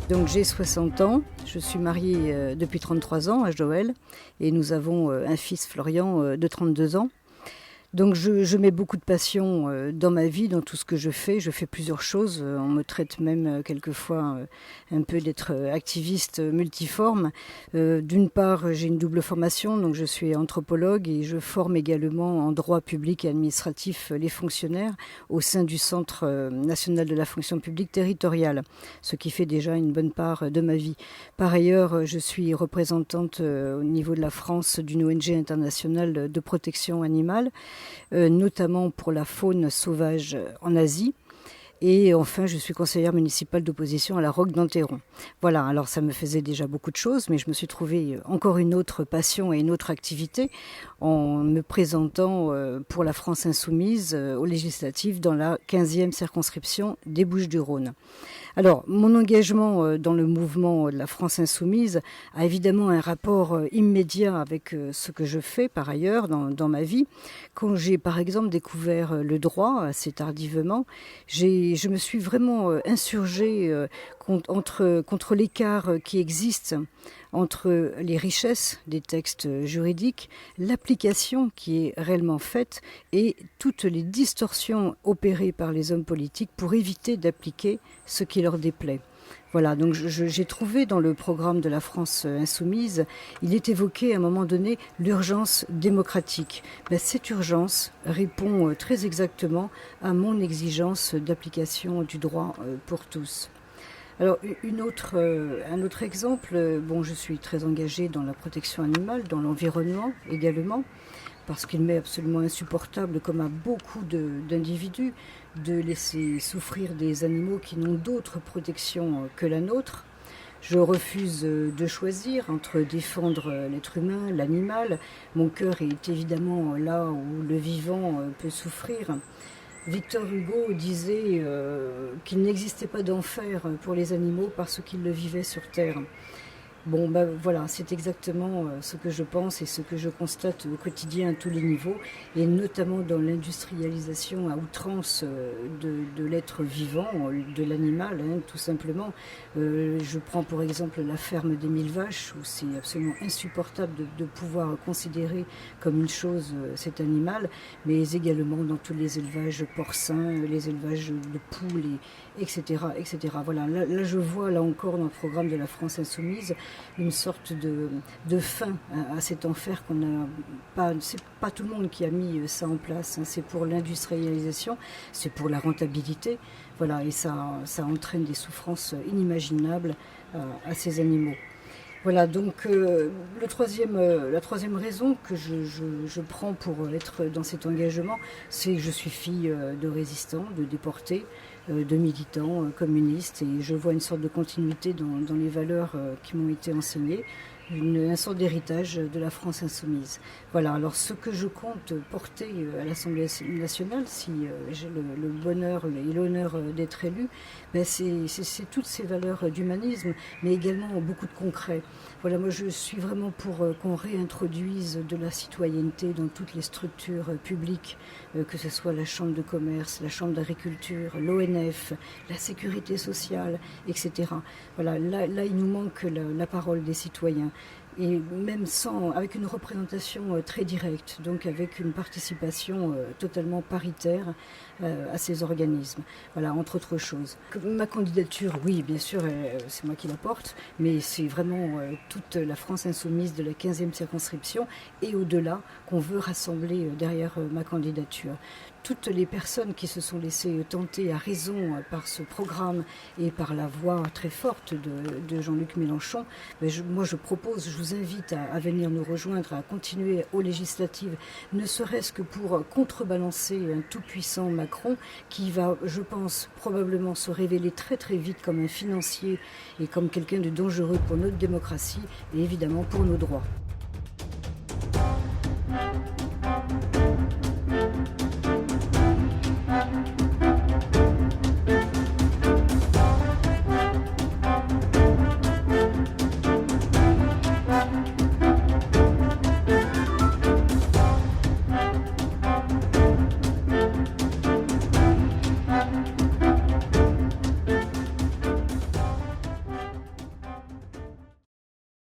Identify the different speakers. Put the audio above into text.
Speaker 1: Donc j'ai 60 ans, je suis mariée depuis 33 ans à Joël et nous avons un fils Florian de 32 ans. Donc je mets beaucoup de passion dans ma vie, dans tout ce que je fais. Je fais plusieurs choses. On me traite même quelquefois un peu d'être activiste multiforme. D'une part, j'ai une double formation, donc je suis anthropologue et je forme également en droit public et administratif les fonctionnaires au sein du Centre national de la fonction publique territoriale, ce qui fait déjà une bonne part de ma vie. Par ailleurs, je suis représentante au niveau de la France d'une ONG internationale de protection animale, notamment pour la faune sauvage en Asie. Et enfin, je suis conseillère municipale d'opposition à la Roque d'Enterron. Voilà, alors ça me faisait déjà beaucoup de choses, mais je me suis trouvé encore une autre passion et une autre activité en me présentant pour la France Insoumise aux législatives dans la 15e circonscription des Bouches-du-Rhône. Alors, mon engagement dans le mouvement de la France Insoumise a évidemment un rapport immédiat avec ce que je fais par ailleurs dans ma vie. Quand j'ai par exemple découvert le droit assez tardivement, je me suis vraiment insurgée contre l'écart qui existe entre les richesses des textes juridiques, l'application qui est réellement faite et toutes les distorsions opérées par les hommes politiques pour éviter d'appliquer ce qui leur déplaît. Voilà, donc j'ai trouvé dans le programme de la France Insoumise, il est évoqué à un moment donné l'urgence démocratique. Ben, cette urgence répond très exactement à mon exigence d'application du droit pour tous. Alors un autre exemple, bon, je suis très engagée dans la protection animale, dans l'environnement également, parce qu'il m'est absolument insupportable, comme à beaucoup d'individus, de laisser souffrir des animaux qui n'ont d'autre protection que la nôtre. Je refuse de choisir entre défendre l'être humain, l'animal. Mon cœur est évidemment là où le vivant peut souffrir. Victor Hugo disait qu'il n'existait pas d'enfer pour les animaux parce qu'ils le vivaient sur Terre. Bon, ben voilà, c'est exactement ce que je pense et ce que je constate au quotidien à tous les niveaux, et notamment dans l'industrialisation à outrance de l'être vivant, de l'animal, hein, tout simplement. Je prends pour exemple la ferme des 1000 vaches, où c'est absolument insupportable de pouvoir considérer comme une chose cet animal, mais également dans tous les élevages porcins, les élevages de poules, etc., etc. Voilà, là je vois, là encore, dans le programme de la France Insoumise, une sorte de fin à cet enfer qu'on a pas. C'est pas tout le monde qui a mis ça en place, hein, c'est pour l'industrialisation, c'est pour la rentabilité, voilà, et ça entraîne des souffrances inimaginables à ces animaux. Voilà, donc la troisième raison que je prends pour être dans cet engagement, c'est que je suis fille de résistants, de déportés, de militants communistes, et je vois une sorte de continuité dans les valeurs qui m'ont été enseignées, une sorte d'héritage de la France Insoumise. Voilà, alors ce que je compte porter à l'Assemblée nationale, si j'ai le bonheur et l'honneur d'être élu, ben c'est toutes ces valeurs d'humanisme, mais également beaucoup de concret. Voilà, moi je suis vraiment pour qu'on réintroduise de la citoyenneté dans toutes les structures publiques, que ce soit la Chambre de commerce, la Chambre d'agriculture, l'ONF, la sécurité sociale, etc. Voilà, là il nous manque la parole des citoyens. Et même avec une représentation très directe, donc avec une participation totalement paritaire à ces organismes. Voilà, entre autres choses. Ma candidature, oui, bien sûr, c'est moi qui la porte, mais c'est vraiment toute la France Insoumise de la 15e circonscription et au-delà qu'on veut rassembler derrière ma candidature. Toutes les personnes qui se sont laissées tenter à raison par ce programme et par la voix très forte de Jean-Luc Mélenchon, moi je vous invite à venir nous rejoindre, à continuer aux législatives, ne serait-ce que pour contrebalancer un tout-puissant Macron qui va, je pense, probablement se révéler très très vite comme un financier et comme quelqu'un de dangereux pour notre démocratie et évidemment pour nos droits.